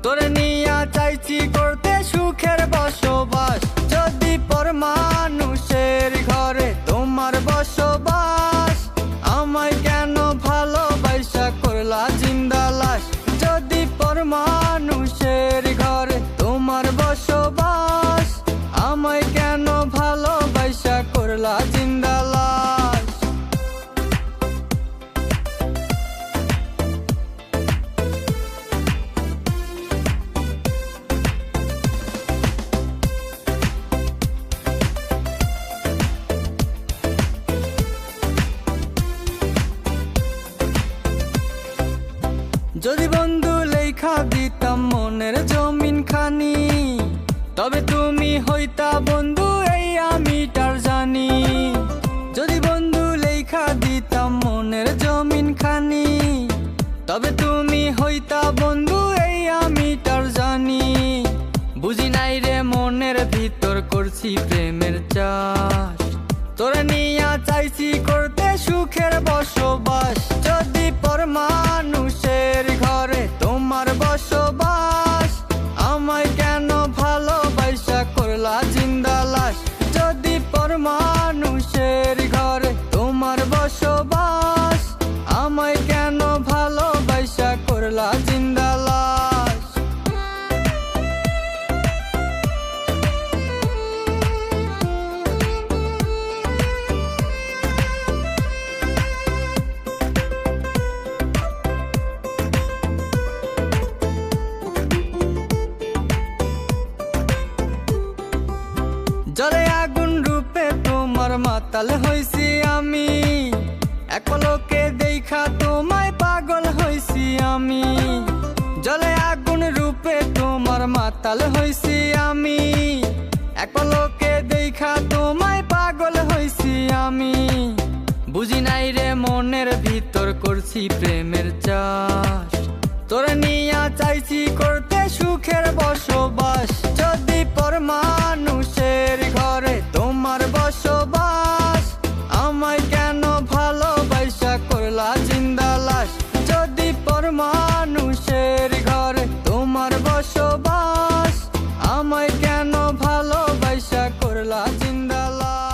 তোরে নিয়া চাইছি করতে সুখের বসবাস। যদি পর মানুষের ঘরে তোমার বসবাস, আমায় কেন ভালোবাসা করলা জিন্দা লাশ। যদি পর মানুষের ঘরে তোমার বসবাস, আমায় কেন ভালোবাসা করলা জিন্দা লাশ। যদি বন্ধু লেখা দিতাম মনের জমিন খানি, তবে তুমি হইতা বন্ধু এই আমিটার জানি। যদি বন্ধু লেখা দিতাম মনের জমিন খানি, তবে তুমি হইতা বন্ধু এই আমিটার জানি। বুঝি নাই রে মনের ভিতর করছি প্রেমের চাষ, তোরে নিয়া চাইছি করতে সুখের বসবাস। যদি পর মানুষের ঘরে তোমার বসবাস, আমায় কেন ভালোবাসা করলা জিন্দা লাশ। যদি পর মানুষের ঘরে তোমার বসবাস, আমায় কেন ভালোবাসা করলা জিন্দা লাশ। জলে আগুন রূপে তোমার মাতাল হইছি আমি, এক পলকে দেখা তোমায় পাগল হইছি আমি। জলে আগুন রূপে তোমার মাতাল হইছি আমি, এক পলকে দেখা তোমায় পাগল হইছি আমি। বুঝি নাই রে মনের ভিতর করছি প্রেমের চাষ, তোরে নিয়া চাইছি করতে সুখের বসবাস। যদি পর মানুষের ঘরে তোমার বসবাস, আমায় কেন ভালোবাসা করলা জিন্দা লাশ। যদি পর মানুষের ঘরে তোমার বসবাস, আমায় কেন ভালোবাসা করলা জিন্দা লাশ।